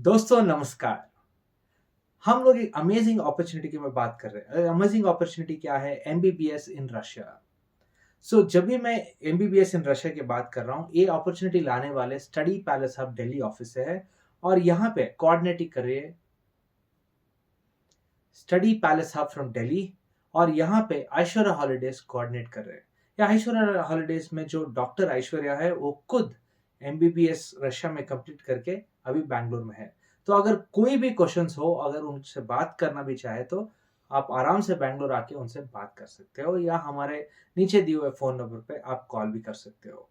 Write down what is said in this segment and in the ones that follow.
दोस्तों नमस्कार। हम लोग एक अमेजिंग अपॉर्चुनिटी की मैं बात कर रहे हैं। अमेजिंग अपॉर्चुनिटी क्या है? MBBS in Russia. जब भी मैं एमबीबीएस इन रशिया की बात कर रहा हूँ, ये अपॉर्चुनिटी लाने वाले study palace hub Delhi office से है और यहाँ पे कोऑर्डिनेटिंग कर रही है study palace hub from Delhi और यहाँ पे ऐश्वर्या हॉलीडेज कोऑर्डिनेट कर रहे हैं। या ऐश्वर्या हॉलीडेज में जो डॉक्टर ऐश्वर्या है वो खुद एमबीबीएस रशिया में कंप्लीट करके अभी बैंगलोर में है। तो अगर कोई भी क्वेश्चंस हो, अगर उनसे बात करना भी चाहे तो आप आराम से बैंगलोर आके उनसे बात कर सकते हो या हमारे नीचे दिए हुए फोन नंबर पे आप कॉल भी कर सकते हो।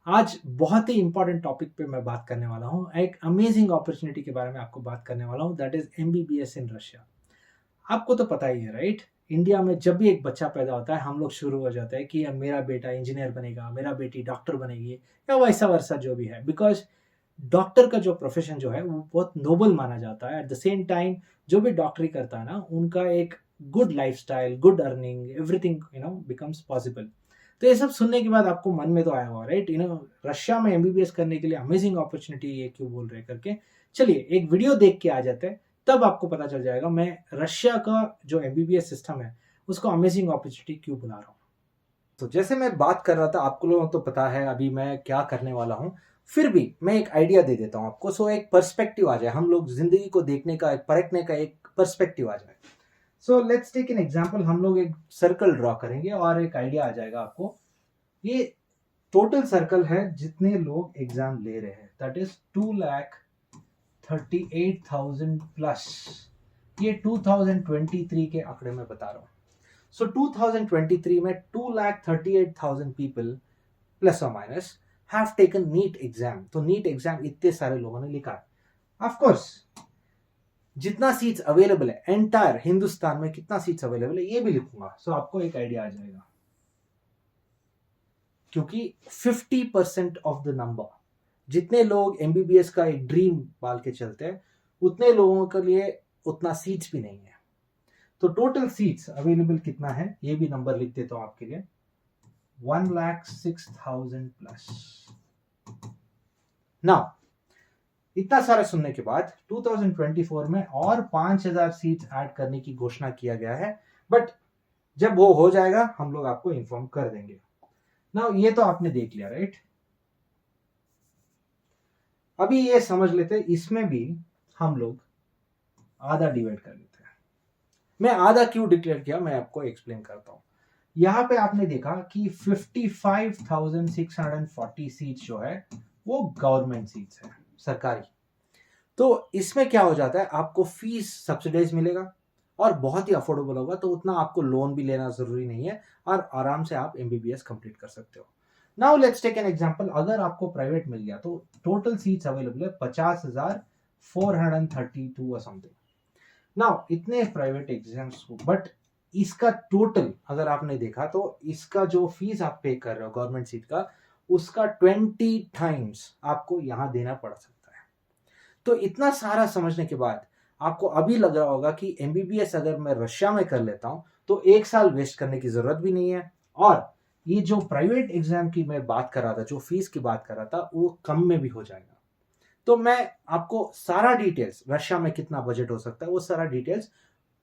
आज बहुत ही इंपॉर्टेंट टॉपिक पे मैं बात करने वाला हूँ। एक अमेजिंग अपॉर्चुनिटी के बारे में आपको बात करने वाला हूँ, that is MBBS in Russia. आपको तो पता ही है, राइट? इंडिया में जब भी एक बच्चा पैदा होता है हम लोग शुरू हो जाते हैं कि मेरा बेटा इंजीनियर बनेगा, मेरा बेटी डॉक्टर बनेगी या वैसा वैसा जो भी है। बिकॉज डॉक्टर का जो प्रोफेशन जो है वो बहुत नोबल माना जाता है। एट द सेम टाइम जो भी डॉक्टरी करता है ना, उनका एक good lifestyle, good earning, everything becomes possible. तो ये सब सुनने के बाद आपको मन में तो आया हुआ, राइट? रशिया में एमबीबीएस करने के लिए अमेजिंग अपॉर्चुनिटी ये क्यों बोल रहे करके। चलिए एक वीडियो देख के आ जाते हैं, तब आपको पता चल जाएगा मैं रशिया का जो एमबीबीएस सिस्टम है उसको अमेजिंग अपॉर्चुनिटी क्यों बुला रहा हूँ। तो जैसे मैं बात कर रहा था, आपको लोगों को तो पता है अभी मैं क्या करने वाला हूँ, फिर भी मैं एक आइडिया दे देता हूँ आपको, सो एक पर्सपेक्टिव आ जाए, हम लोग जिंदगी को देखने का, एक परखने का एक पर्सपेक्टिव आ जाए। So let's take an example. हम लोग एक सर्कल ड्रॉ करेंगे और एक आइडिया आ जाएगा आपको। ये टोटल सर्कल है जितने लोग एग्जाम ले रहे हैं, दैट इज 2,38,000 प्लस। ये 2023 के आंकड़े में बता रहा हूँ। सो 2023 में 2,38,000 पीपल प्लस और minus have taken NEET exam. तो नीट एग्जाम इतने सारे लोगों ने लिखा है। ऑफ कोर्स जितना सीट्स अवेलेबल है एंटायर हिंदुस्तान में, कितना सीट्स अवेलेबल है ये भी लिखूंगा, सो आपको एक आइडिया आ जाएगा। क्योंकि 50% ऑफ द नंबर, जितने लोग एमबीबीएस का एक ड्रीम पाल के चलते हैं, उतने लोगों के लिए उतना सीट्स भी नहीं है। तो टोटल सीट्स अवेलेबल कितना है ये भी नंबर लिख देता हूं आपके लिए, 1,06,000 प्लस। नाउ इतना सारा सुनने के बाद 2024 में और 5,000 सीट्स ऐड करने की घोषणा किया गया है, बट जब वो हो जाएगा हम लोग आपको इन्फॉर्म कर देंगे। नाउ ये तो आपने देख लिया, राइट? अभी ये समझ लेते हैं, इसमें भी हम लोग आधा डिवाइड कर लेते हैं। मैं आधा क्यों डिक्लेयर किया मैं आपको एक्सप्लेन करता हूं। यहां पे आपने देखा कि 55,640 सीट जो है वो गवर्नमेंट सीट्स है, सरकारी। तो इसमें क्या हो जाता है, आपको फीस सब्सिडाइज मिलेगा और बहुत ही अफोर्डेबल होगा, तो उतना आपको लोन भी लेना जरूरी नहीं है और आराम से आप एमबीबीएस कंप्लीट कर सकते हो। Now let's take an example. अगर आपको प्राइवेट मिल गया तो टोटल सीट्स अवेलेबल है 50,432 और समथिंग। नाउ इतने प्राइवेट एग्जाम्स को, बट इसका टोटल अगर आपने देखा तो इसका जो फीस आप पे कर रहे हो गवर्नमेंट सीट का, उसका 20 टाइम्स आपको यहां देना पड़ सकता है। तो इतना सारा समझने के बाद आपको अभी लग रहा होगा कि एमबीबीएस अगर मैं रशिया में कर लेता हूं तो एक साल वेस्ट करने की जरूरत भी नहीं है, और ये जो प्राइवेट एग्जाम की मैं बात कर रहा था, जो फीस की बात कर रहा था, वो कम में भी हो जाएगा। तो मैं आपको सारा डिटेल्स, रशिया में कितना बजट हो सकता है, वो सारा डिटेल्स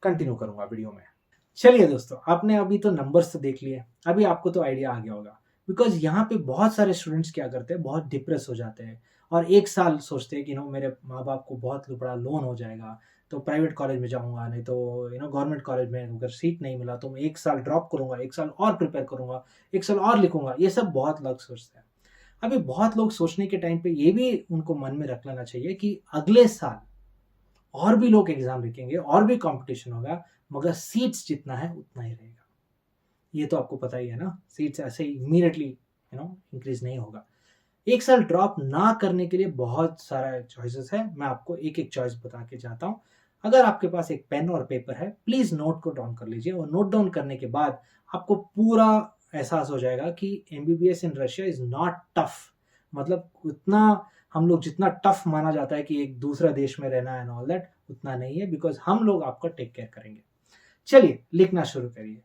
कंटिन्यू करूंगा वीडियो में। चलिए दोस्तों, आपने अभी तो नंबर्स तो देख लिए, अभी आपको तो आइडिया आ गया होगा। बिकॉज यहाँ पे बहुत सारे स्टूडेंट्स क्या करते हैं, बहुत डिप्रेस हो जाते हैं और एक साल सोचते हैं कि मेरे माँ बाप को बहुत बड़ा लोन हो जाएगा तो प्राइवेट कॉलेज में जाऊंगा, नहीं तो गवर्नमेंट कॉलेज में अगर सीट नहीं मिला तो मैं एक साल ड्रॉप करूंगा, एक साल और प्रिपेयर करूंगा, एक साल और लिखूंगा। ये सब बहुत लोग सोचते हैं। अभी बहुत लोग सोचने के टाइम पे ये भी उनको मन में रख लेना चाहिए कि अगले साल और भी लोग एग्जाम लिखेंगे और भी कंपटीशन होगा, मगर सीट्स जितना है उतना ही रहेगा। ये तो आपको पता ही है ना, सीट्स ऐसे ही इमीडिएटली इंक्रीज नहीं होगा। एक साल ड्रॉप ना करने के लिए बहुत सारा चॉइसेस है, मैं आपको एक एक चॉइस बता के जाता हूँ। अगर आपके पास एक पेन और पेपर है, प्लीज नोट को डाउन कर लीजिए, और नोट डाउन करने के बाद आपको पूरा एहसास हो जाएगा कि MBBS in Russia is not tough. मतलब उतना हम लोग जितना टफ माना जाता है कि एक दूसरा देश में रहना एंड ऑल दैट, उतना नहीं है, बिकॉज हम लोग आपका टेक केयर करेंगे। चलिए लिखना शुरू करिए।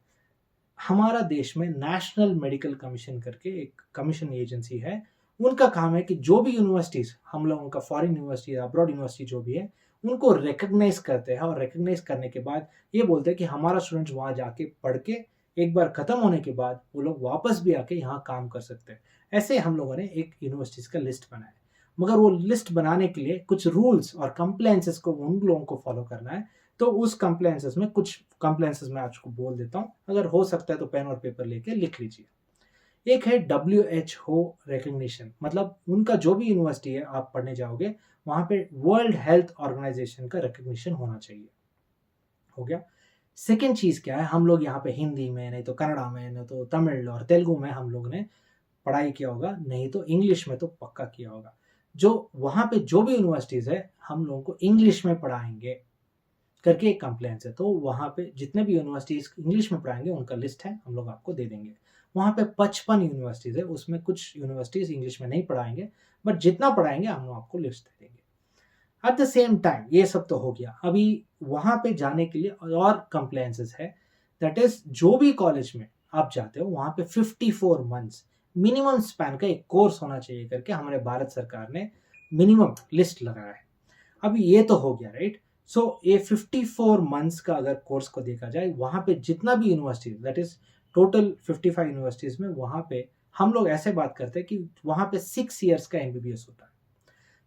हमारा देश में नेशनल मेडिकल कमीशन करके एक कमीशन एजेंसी है, उनका काम है कि जो भी यूनिवर्सिटीज हम लोगों का फॉरेन यूनिवर्सिटी अब्रॉड यूनिवर्सिटी जो भी है उनको रिकग्नाइज करते हैं, और रिकग्नाइज करने के बाद ये बोलते हैं कि हमारा स्टूडेंट्स वहाँ जाके पढ़ के एक बार खत्म होने के बाद वो लोग वापस भी आके यहाँ काम कर सकते हैं। ऐसे हम लोगों ने एक यूनिवर्सिटीज का लिस्ट बनाया, मगर वो लिस्ट बनाने के लिए कुछ रूल्स और कंप्लायंसेस को उन लोगों को फॉलो करना है। तो उस कंप्लायंसेस में कुछ कंप्लायंसेस मैं आपको बोल देता हूँ, अगर हो सकता है तो पेन और पेपर लेके लिख लीजिए। एक है WHO रिकग्निशन, मतलब उनका जो भी यूनिवर्सिटी है आप पढ़ने जाओगे वहां पे वर्ल्ड हेल्थ ऑर्गेनाइजेशन का रिकग्निशन होना चाहिए। हो गया। सेकेंड चीज क्या है, हम लोग यहाँ पे हिंदी में, नहीं तो कन्नड़ा में, नहीं तो तमिल और तेलुगु में हम लोग ने पढ़ाई किया होगा, नहीं तो इंग्लिश में तो पक्का किया होगा। जो वहां पे जो भी यूनिवर्सिटीज है हम लोगों को इंग्लिश में पढ़ाएंगे करके एक कंप्लेंट्स है। तो वहां पे जितने भी यूनिवर्सिटीज इंग्लिश में पढ़ाएंगे उनका लिस्ट है, हम लोग आपको दे देंगे। वहां पे 55 यूनिवर्सिटीज है, उसमें कुछ यूनिवर्सिटीज इंग्लिश में नहीं पढ़ाएंगे, बट जितना पढ़ाएंगे हम लोग आपको लिस्ट दे देंगे। एट द सेम टाइम ये सब तो हो गया, अभी वहां पे जाने के लिए और कंप्लायंसेस है। दैट इज जो भी कॉलेज में आप जाते हो वहां पे 54 मंथ्स मिनिमम स्पैन का एक कोर्स होना चाहिए करके हमारे भारत सरकार ने मिनिमम लिस्ट लगाया है। अभी ये तो हो गया, राइट। सो ये 54 मंथ्स का अगर कोर्स को देखा जाए, वहां पे जितना भी university that is total 55 universities में, वहां पे हम लोग ऐसे बात करते हैं कि वहां पे 6 ईयर्स का MBBS होता है।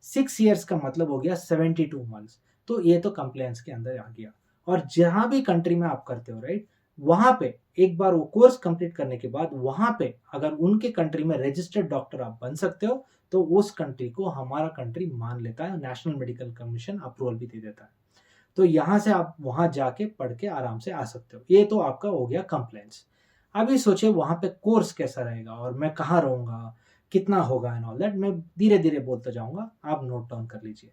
6 ईयर्स का मतलब हो गया 72 मंथ्स। तो ये तो कंप्लायंस के अंदर आ गया। और जहां भी कंट्री में आप करते हो, राइट, वहां पे एक बार वो कोर्स कंप्लीट करने के बाद वहां पे अगर उनके कंट्री में रजिस्टर्ड डॉक्टर आप बन सकते हो तो उस कंट्री को हमारा कंट्री मान लेता है, नेशनल मेडिकल कमीशन अप्रूवल भी दे देता है। तो यहां से आप वहां जाके पढ़ के आराम से आ सकते हो। ये तो आपका हो गया कंप्लायंस। अभी सोचिए वहां पे कोर्स कैसा रहेगा और मैं कहाँ रहूंगा, कितना होगा एंड ऑल दैट, मैं धीरे धीरे बोलता जाऊंगा, आप नोट डाउन कर लीजिए।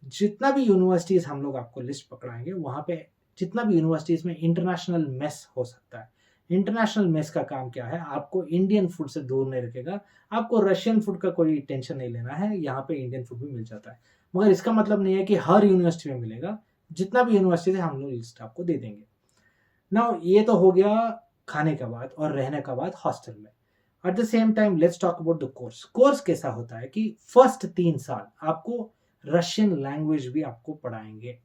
जितना भी यूनिवर्सिटीज हम लोग आपको लिस्ट पकड़ाएंगे वहां पे जितना भी यूनिवर्सिटीज में इंटरनेशनल मेस हो सकता है। इंटरनेशनल मेस का काम क्या है, आपको इंडियन फूड से दूर नहीं रखेगा। आपको रशियन फूड का कोई टेंशन नहीं लेना है, यहाँ पे इंडियन फूड भी मिल जाता है। मगर इसका मतलब नहीं है कि हर यूनिवर्सिटी में मिलेगा। जितना भी यूनिवर्सिटी है हम लोग लिस्ट आपको दे देंगे ना। ये तो हो गया खाने का बात और रहने का बात हॉस्टल में। At the same time let's talk about the course. Course कैसा होता है कि फर्स्ट 3 साल आपको रशियन लैंग्वेज भी आपको पढ़ाएंगे।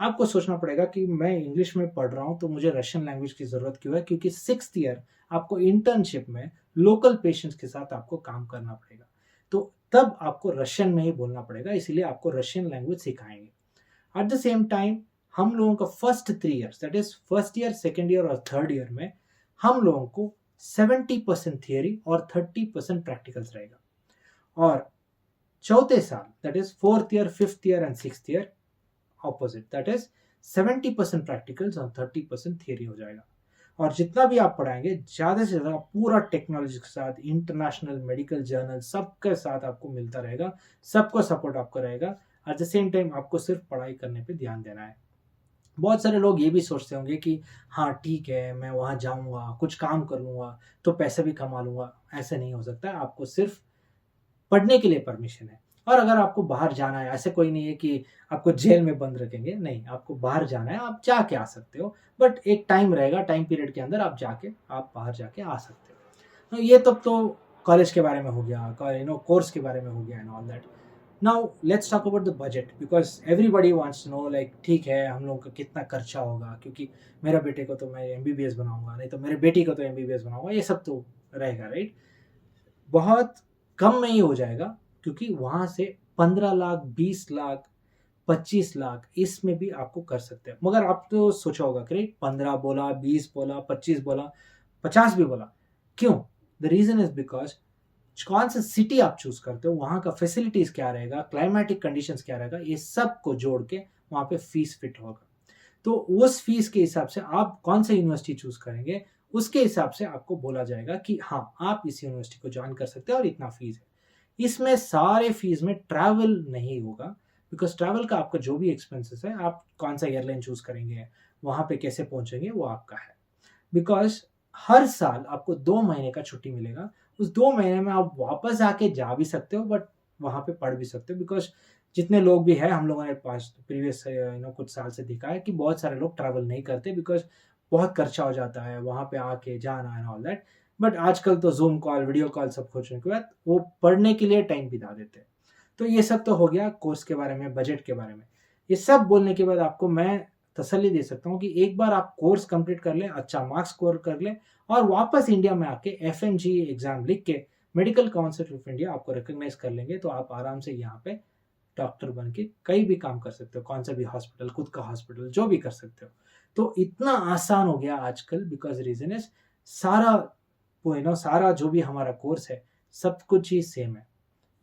आपको सोचना पड़ेगा कि मैं इंग्लिश में पढ़ रहा हूं तो मुझे रशियन लैंग्वेज की जरूरत क्यों है, क्योंकि 6th ईयर आपको इंटर्नशिप में लोकल पेशेंट्स के साथ आपको काम करना पड़ेगा। तो तब आपको रशियन में ही बोलना पड़ेगा, इसीलिए आपको रशियन लैंग्वेज सिखाएंगे। एट द सेम टाइम हम लोगों का first 3 years that is first year, second year और थर्ड ईयर में हम लोगों को 70% थियोरी और 30% प्रैक्टिकल्स रहेगा। और चौथे साल that is fourth year, fifth year and sixth year opposite, that is 70% practicals और 30% थियोरी हो जाएगा। और जितना भी आप पढ़ाएंगे ज्यादा से ज्यादा पूरा टेक्नोलॉजी के साथ, इंटरनेशनल मेडिकल जर्नल सबके साथ आपको मिलता रहेगा, सबको सपोर्ट आपको रहेगा। एट द सेम टाइम आपको सिर्फ पढ़ाई करने पे ध्यान देना है। बहुत सारे लोग ये भी सोचते होंगे कि हाँ ठीक है मैं वहाँ जाऊँगा, कुछ काम कर लूँगा तो पैसे भी कमा लूँगा। ऐसे नहीं हो सकता है, आपको सिर्फ पढ़ने के लिए परमिशन है। और अगर आपको बाहर जाना है, ऐसे कोई नहीं है कि आपको जेल में बंद रखेंगे, नहीं, आपको बाहर जाना है आप जाके आ सकते हो। बट एक टाइम रहेगा, टाइम पीरियड के अंदर आप बाहर जाके आ सकते हो। तो ये तो कॉलेज के बारे में हो गया, कोर्स के बारे में हो गया and all that. Now let's talk about the budget, because everybody wants to know like ठीक है हम लोग का कितना खर्चा होगा, क्योंकि मेरे बेटे को तो मैं MBBS बनाऊंगा, नहीं तो मेरे बेटी को तो MBBS बनाऊंगा, ये सब तो रहेगा, राइट। बहुत कम में ही हो जाएगा, क्योंकि वहां से 15 लाख, 20 लाख, 25 लाख इसमें भी आपको कर सकते हैं। मगर आप तो सोचा होगा कि 15 बोला, 20 बोला, 25 बोला, 50 भी बोला, क्यों? द रीजन इज बिकॉज कौन सा सिटी आप चूज करते हो, वहां का फैसिलिटीज क्या रहेगा, क्लाइमेटिक कंडीशंस क्या रहेगा, ये सब को जोड़ के वहां पे फीस फिट होगा। तो उस फीस के हिसाब से आप कौन सा यूनिवर्सिटी चूज करेंगे, उसके हिसाब से आपको बोला जाएगा कि हाँ आप इस यूनिवर्सिटी को ज्वाइन कर सकते हैं और इतना फीस है। इसमें सारे फीस में ट्रैवल नहीं होगा, बिकॉज ट्रैवल का आपका जो भी एक्सपेंसेस है, आप कौन सा एयरलाइन चूज करेंगे, वहां पे कैसे पहुंचेंगे, वो आपका है। बिकॉज हर साल आपको 2 महीने का छुट्टी मिलेगा, उस 2 महीने में आप वापस आके जा भी सकते हो, बट वहां पे पढ़ भी सकते हो। बिकॉज जितने लोग भी हैं, हम लोगों ने पास प्रीवियस कुछ साल से देखा है कि बहुत सारे लोग ट्रैवल नहीं करते, बिकॉज बहुत खर्चा हो जाता है वहां पे आके जाना एंड ऑल दैट। बट आजकल तो जूम कॉल, वीडियो कॉल सब खोजने के बाद वो पढ़ने के लिए टाइम बिता देते हैं। तो ये सब तो हो गया कोर्स के बारे में, बजट के बारे में। ये सब बोलने के बाद आपको मैं तसल्ली दे सकता हूँ कि एक बार आप कोर्स कंप्लीट कर लें, अच्छा मार्क्स स्कोर कर लें और वापस इंडिया में आके एफएमजी एग्जाम लिख के मेडिकल काउंसिल ऑफ इंडिया आपको रिकॉग्नाइज कर लेंगे, तो आप आराम से यहाँ पे डॉक्टर बन के कहीं भी काम कर सकते हो, कौन सा भी हॉस्पिटल, खुद का हॉस्पिटल, जो भी कर सकते हो। तो इतना आसान हो गया आजकल, बिकॉज रीजन इज सारा सारा जो भी हमारा कोर्स है सब कुछ ही सेम है।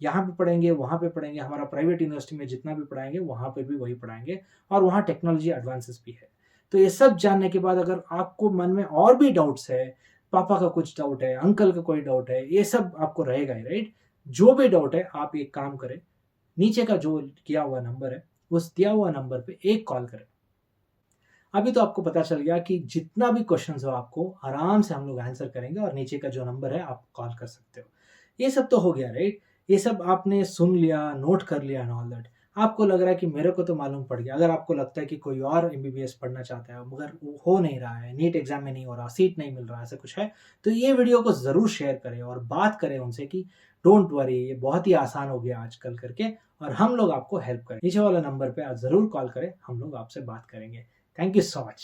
यहाँ पे पढ़ेंगे, वहाँ पे पढ़ेंगे, हमारा प्राइवेट यूनिवर्सिटी में जितना भी पढ़ाएंगे वहाँ पे भी वही पढ़ाएंगे, और वहाँ टेक्नोलॉजी एडवांसेस भी है। तो ये सब जानने के बाद अगर आपको मन में और भी डाउट्स है, पापा का कुछ डाउट है, अंकल का कोई डाउट है, ये सब आपको रहेगा ही, राइट। जो भी डाउट है आप एक काम करें, नीचे का जो किया हुआ नंबर है उस दिया हुआ नंबर पे एक कॉल करें। अभी तो आपको पता चल गया कि जितना भी क्वेश्चंस हो आपको आराम से हम लोग आंसर करेंगे, और नीचे का जो नंबर है आप कॉल कर सकते हो। ये सब तो हो गया, राइट। ये सब आपने सुन लिया, नोट कर लिया एंड ऑल दैट। आपको लग रहा है कि मेरे को तो मालूम पड़ गया। अगर आपको लगता है कि कोई और एमबीबीएस पढ़ना चाहता है मगर वो हो नहीं रहा है, नीट एग्जाम में नहीं हो रहा, सीट नहीं मिल रहा, ऐसा कुछ है, तो ये वीडियो को जरूर शेयर करें और बात करें उनसे कि डोंट वरी, ये बहुत ही आसान हो गया आजकल करके, और हम लोग आपको हेल्प करें। नीचे वाला नंबर पे आप जरूर कॉल करें, हम लोग आपसे बात करेंगे। Thank you so much.